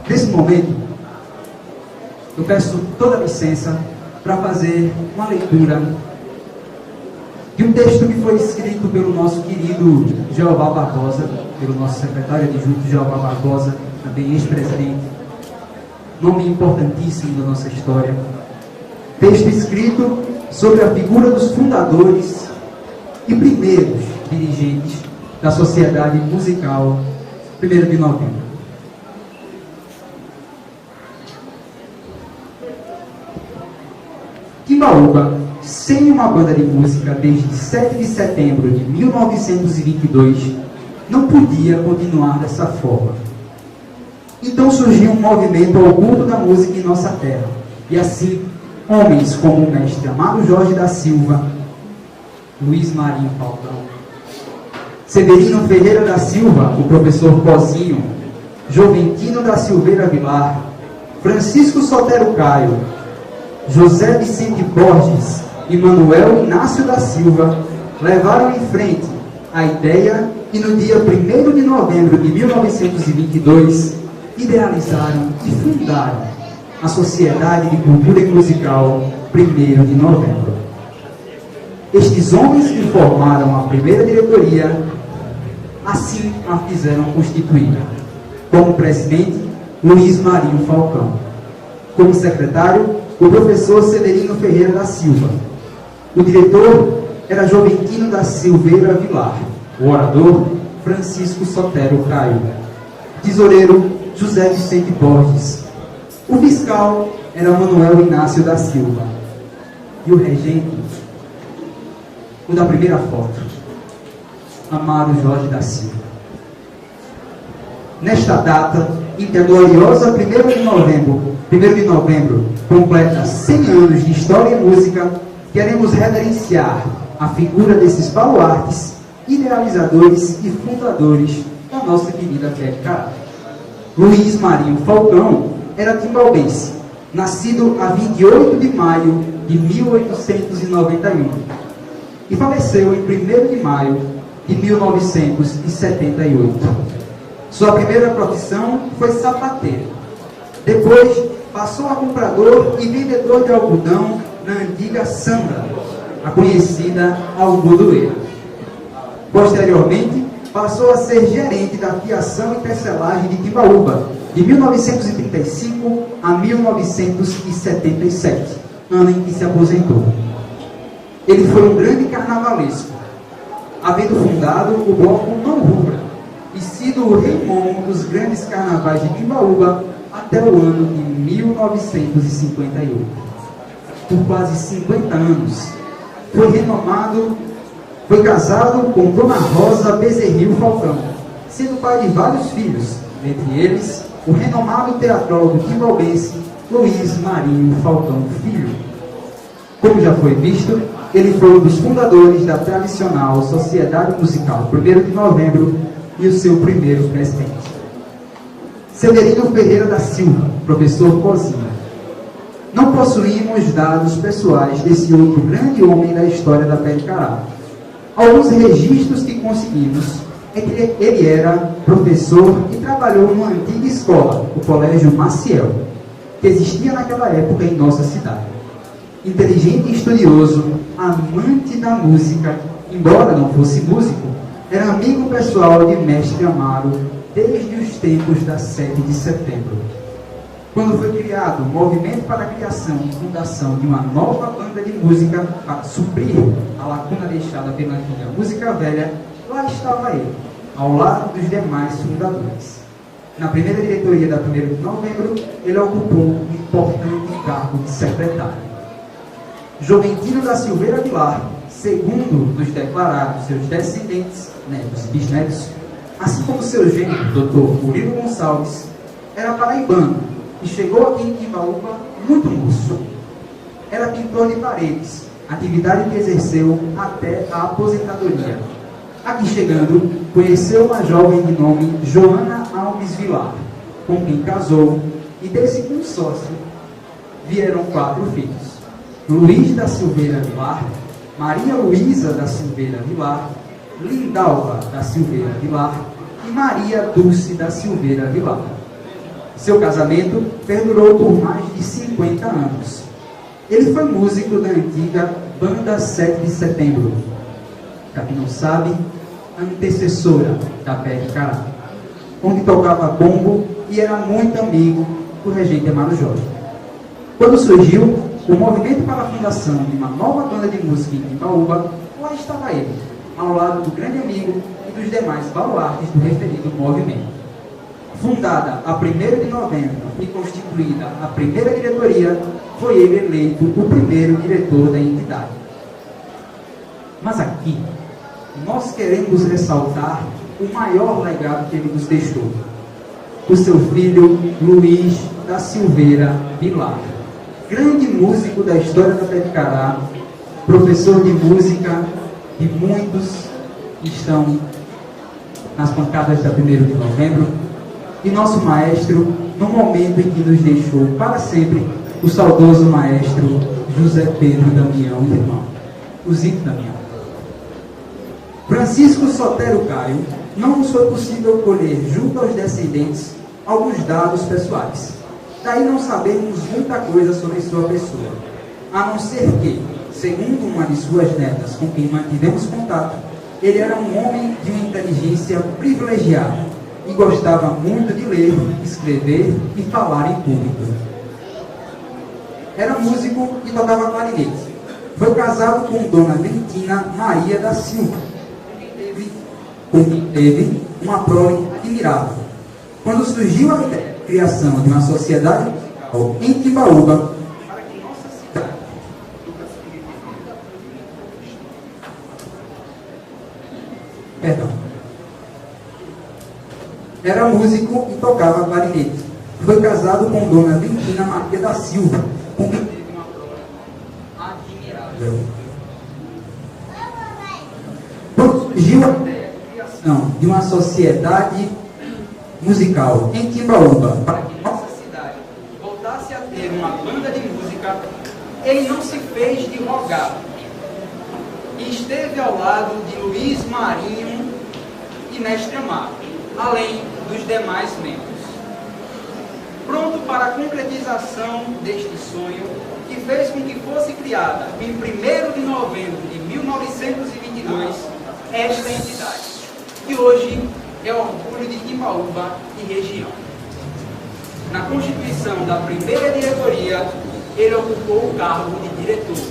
Nesse momento, eu peço toda a licença para fazer uma leitura de um texto que foi escrito pelo nosso querido Jeová Barbosa, pelo nosso secretário adjunto Jeová Barbosa, também ex-presidente, nome importantíssimo da nossa história. Texto escrito sobre a figura dos fundadores e primeiros dirigentes da Sociedade Musical 1º de Novembro. Timbaúba, sem uma banda de música desde 7 de setembro de 1922, não podia continuar dessa forma. Então surgiu um movimento ao culto da música em nossa terra. E assim, homens como o mestre Amado Jorge da Silva, Luiz Marinho Falcão, Severino Ferreira da Silva, o professor Cozinho, Joventino da Silveira Vilar, Francisco Sotero Caio, José Vicente Borges e Manuel Inácio da Silva levaram em frente a ideia e no dia 1º de novembro de 1922 idealizaram e fundaram a Sociedade de Cultura e Musical 1º de Novembro. Estes homens que formaram a primeira diretoria, assim a fizeram constituir. Como presidente, Luiz Marinho Falcão. Como secretário, o professor Severino Ferreira da Silva. O diretor era Joventino da Silveira Vilar. O orador, Francisco Sotero Caio. Tesoureiro, José Vicente Borges. O fiscal era Manuel Inácio da Silva. E o regente, o da primeira foto, Amado Jorge da Silva. Nesta data, em que a gloriosa 1º de novembro completa 100 anos de história e música, queremos reverenciar a figura desses baluartes, idealizadores e fundadores da nossa querida Pé-de-Cará. Luiz Marinho Falcão era timbaubense, nascido a 28 de maio de 1891 e faleceu em 1º de maio de 1978. Sua primeira profissão foi sapateiro. Depois, passou a comprador e vendedor de algodão na antiga Sandra, a conhecida Algodoeira. Posteriormente, passou a ser gerente da fiação e tecelagem de Timbaúba, de 1935 a 1977, ano em que se aposentou. Ele foi um grande carnavalesco, havendo fundado o bloco Mão Rubra e sido o rei momo dos grandes carnavais de Timbaúba até o ano de 1958. Por quase 50 anos, foi casado com Dona Rosa Bezerril Falcão, sendo pai de vários filhos, entre eles o renomado teatrólogo timbaubense Luiz Marinho Falcão Filho. Como já foi visto, ele foi um dos fundadores da tradicional Sociedade Musical 1º de Novembro e o seu primeiro presidente. Severino Ferreira da Silva, professor Cozinha. Não possuímos dados pessoais desse outro grande homem da história da Pé-de-Cará. Alguns registros que conseguimos é que ele era professor e trabalhou numa antiga escola, o Colégio Maciel, que existia naquela época em nossa cidade. Inteligente e estudioso, amante da música, embora não fosse músico, era amigo pessoal de Mestre Amaro desde os tempos da 7 de setembro. Quando foi criado o movimento para a criação e fundação de uma nova banda de música para suprir a lacuna deixada pela antiga música velha, lá estava ele, ao lado dos demais fundadores. Na primeira diretoria da 1º de novembro, ele ocupou um importante cargo de secretário. Joventino da Silveira Vilar, segundo nos declararam seus descendentes, netos e bisnetos, assim como seu genro, Dr. Murilo Gonçalves, era paraibano e chegou aqui em Timbaúba muito moço. Era pintor de paredes, atividade que exerceu até a aposentadoria. Aqui chegando, conheceu uma jovem de nome Joana Alves Vilar, com quem casou, e desse consórcio vieram 4 filhos: Luiz da Silveira Vilar, Maria Luísa da Silveira Vilar, Lindalva da Silveira Vilar e Maria Dulce da Silveira Vilar. Seu casamento perdurou por mais de 50 anos. Ele foi músico da antiga Banda 7 de Setembro. Para quem não sabe, antecessora da Pé de Cará, onde tocava bombo e era muito amigo do regente Amaro Jorge. Quando surgiu o movimento para a fundação de uma nova banda de música em Timbaúba, lá estava ele, ao lado do grande amigo e dos demais baluartes do referido movimento. Fundada a 1º de novembro e constituída a primeira diretoria, foi ele eleito o primeiro diretor da entidade. Mas aqui, nós queremos ressaltar o maior legado que ele nos deixou: o seu filho Luiz da Silveira Vilar, grande músico da história da Pé de Cará, professor de música de muitos que estão nas pancadas da 1º de novembro, e nosso maestro no momento em que nos deixou para sempre, o saudoso maestro José Pedro Damião, irmão, o Zico Damião. Francisco Sotero Caio, não nos foi possível colher junto aos descendentes alguns dados pessoais. Daí não sabemos muita coisa sobre sua pessoa, a não ser que, segundo uma de suas netas com quem mantivemos contato, ele era um homem de uma inteligência privilegiada e gostava muito de ler, escrever e falar em público. Era músico e tocava clarinete. Foi casado com Dona Ventina Maria da Silva, com quem teve uma prole admirável. Quando surgiu a criação de uma sociedade musical em Timbaúba, para que nossa cidade era músico e tocava clarinete. Foi casado com Dona Ventina Maria da Silva, com quem teve uma prole admirável. Surgiu a criação de uma sociedade musical em Timbaúba, para que nossa cidade voltasse a ter uma banda de música. Ele não se fez de rogar e esteve ao lado de Luiz Marinho e Mestre Amaro, além dos demais membros. Pronto para a concretização deste sonho, que fez com que fosse criada em 1º de novembro de 1922 esta entidade, que hoje é orgulho de Timbaúba e região. Na constituição da primeira diretoria, ele ocupou o cargo de diretor.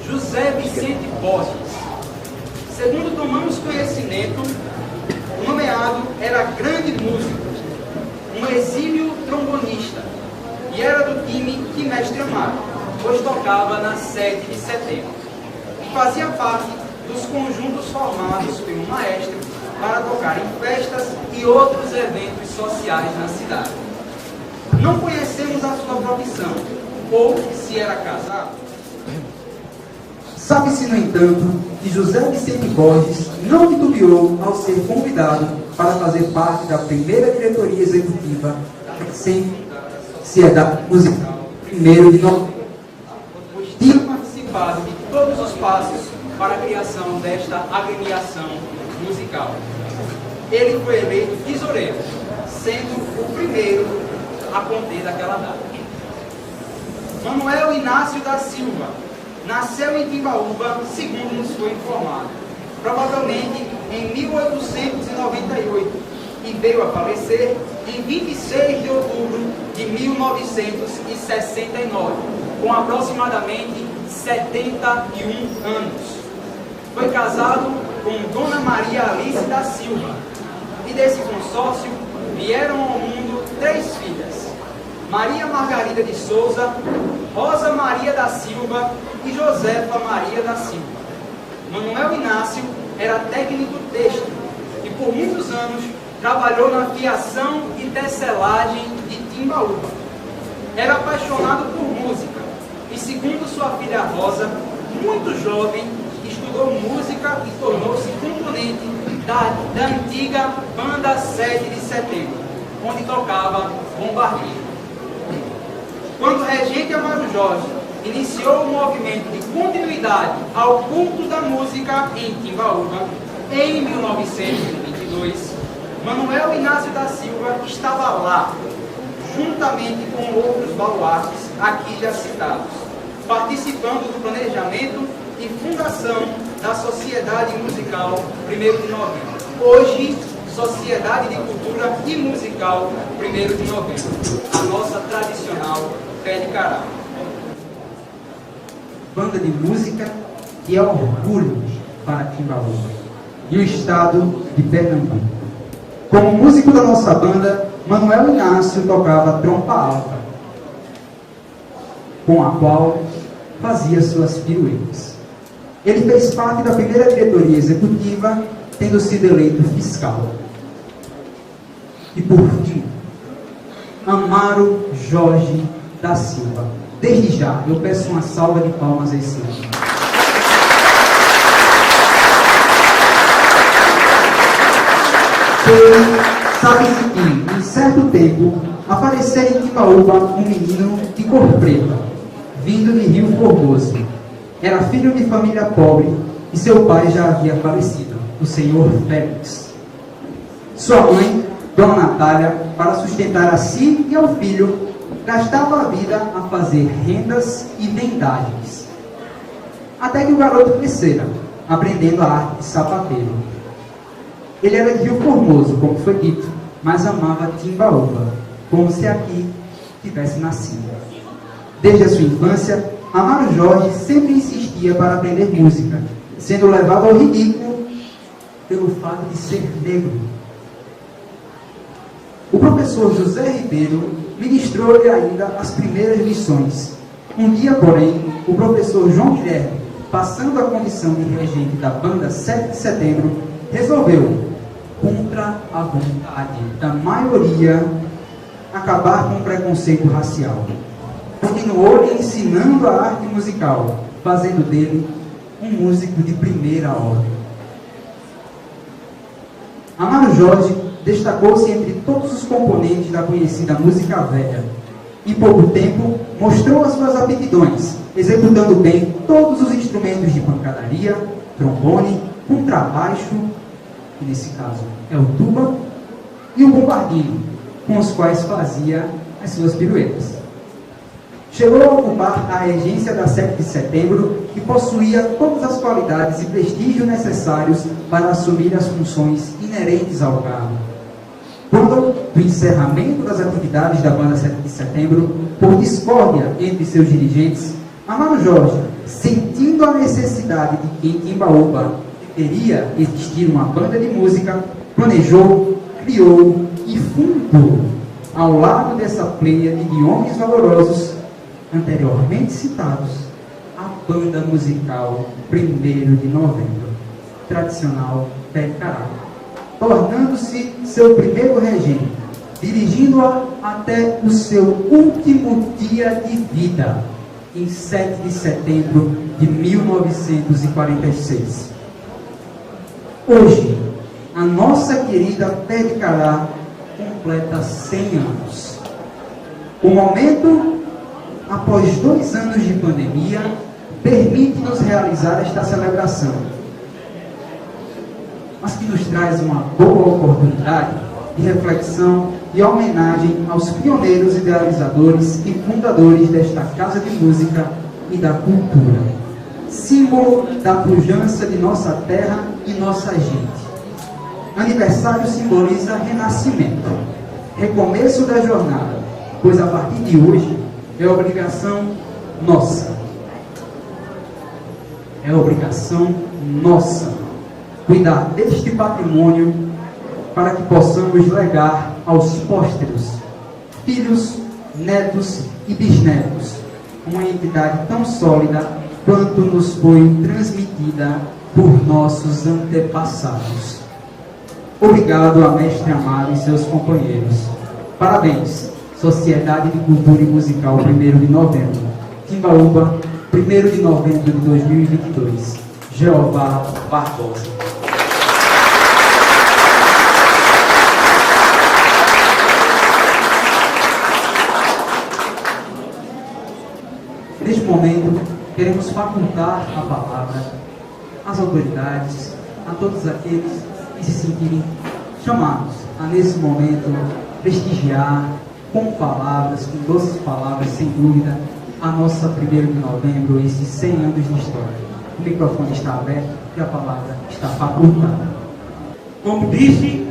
José Vicente Borges. Segundo tomamos conhecimento, o nomeado era grande músico, um exímio trombonista, e era do time que Mestre Amaro, pois tocava na 7 de setembro, e fazia parte dos conjuntos formados pelo maestro para tocar em festas e outros eventos sociais na cidade. Não conhecemos a sua profissão, ou se era casado. Sabe-se, no entanto, que José Vicente Borges não titubeou ao ser convidado para fazer parte da primeira diretoria executiva da Sociedade Musical 1º de novembro, pois tinha participado de todos os passos para a criação desta agremiação musical. Ele foi eleito tesoureiro, sendo o primeiro a conter daquela data. Manuel Inácio da Silva nasceu em Timbaúba, segundo nos foi informado, provavelmente em 1898, e veio a falecer em 26 de outubro de 1969, com aproximadamente 71 anos. Foi casado com Dona Maria Alice da Silva, e desse consórcio vieram ao mundo 3 filhas: Maria Margarida de Souza, Rosa Maria da Silva e Josefa Maria da Silva. Manuel Inácio era técnico têxtil e por muitos anos trabalhou na fiação e tecelagem de Timbaúba. Era apaixonado por música e, segundo sua filha Rosa, muito jovem, estudou música e tornou-se componente da antiga Banda 7 de Setembro, onde tocava bombardeiro. Quando o regente Amaro Jorge iniciou o movimento de continuidade ao culto da música em Timbaúba, em 1922, Manuel Inácio da Silva estava lá, juntamente com outros baluartes aqui já citados, participando do planejamento e fundação da Sociedade Musical 1º de Novembro. Hoje, Sociedade de Cultura e Musical 1º de Novembro, a nossa tradicional Pé de Cará. Banda de música que é orgulho para Timbaúba e o estado de Pernambuco. Como músico da nossa banda, Manuel Inácio tocava trompa alta, com a qual fazia suas piruetas. Ele fez parte da primeira diretoria executiva, tendo sido eleito fiscal. E por fim, Amaro Jorge da Silva. Desde já, eu peço uma salva de palmas a esse homem. Sabe-se que, em certo tempo, aparecera em Timbaúba um menino de cor preta, vindo de Rio Formoso. Era filho de família pobre e seu pai já havia falecido, o senhor Félix. Sua mãe, Dona Natália, para sustentar a si e ao filho, gastava a vida a fazer rendas e vendagens. Até que o garoto crescera, aprendendo a arte de sapateiro. Ele era de Rio Formoso, como foi dito, mas amava Timbaúba, como se aqui tivesse nascido. Desde a sua infância, Amaro Jorge sempre insistia para aprender música, sendo levado ao ridículo pelo fato de ser negro. O professor José Ribeiro ministrou-lhe ainda as primeiras lições. Um dia, porém, o professor João Guilherme, passando a condição de regente da banda 7 de setembro, resolveu, contra a vontade da maioria, acabar com o preconceito racial. Continuou-lhe ensinando a arte musical, fazendo dele um músico de primeira ordem. Amaro Jorge destacou-se entre todos os componentes da conhecida música velha. Em pouco tempo, mostrou as suas aptidões, executando bem todos os instrumentos de pancadaria, trombone, contrabaixo, que nesse caso é o tuba, e o bombardino, com os quais fazia as suas piruetas. Chegou a ocupar a regência da 7 de setembro e possuía todas as qualidades e prestígio necessários para assumir as funções inerentes ao cargo. Quando, do encerramento das atividades da banda 7 de setembro, por discórdia entre seus dirigentes, Amaro Jorge, sentindo a necessidade de que em Timbaúba deveria existir uma banda de música, planejou, criou e fundou, ao lado dessa pleiade de homens valorosos, anteriormente citados, a banda musical 1º de Novembro, tradicional Pé de Cará, tornando-se seu primeiro regente, dirigindo-a até o seu último dia de vida, em 7 de setembro de 1946. Hoje, a nossa querida Pé de Cará completa 100 anos. O momento, após 2 anos de pandemia, permite-nos realizar esta celebração, mas que nos traz uma boa oportunidade de reflexão e homenagem aos pioneiros, idealizadores e fundadores desta Casa de Música e da Cultura, símbolo da pujança de nossa terra e nossa gente. Aniversário simboliza renascimento, recomeço da jornada, pois a partir de hoje é obrigação nossa. É obrigação nossa cuidar deste patrimônio para que possamos legar aos pósteros, filhos, netos e bisnetos, uma entidade tão sólida quanto nos foi transmitida por nossos antepassados. Obrigado a Mestre Amaro e seus companheiros. Parabéns, Sociedade de Cultura e Musical 1º de Novembro, Timbaúba, 1º de novembro de 2022. Jeová Barbosa. Neste momento, queremos facultar a palavra às autoridades, a todos aqueles que se sentirem chamados a nesse momento prestigiar com palavras, com doces palavras, sem dúvida, a nossa 1º de novembro, esses 100 anos de história. O microfone está aberto e a palavra está facultada. Como disse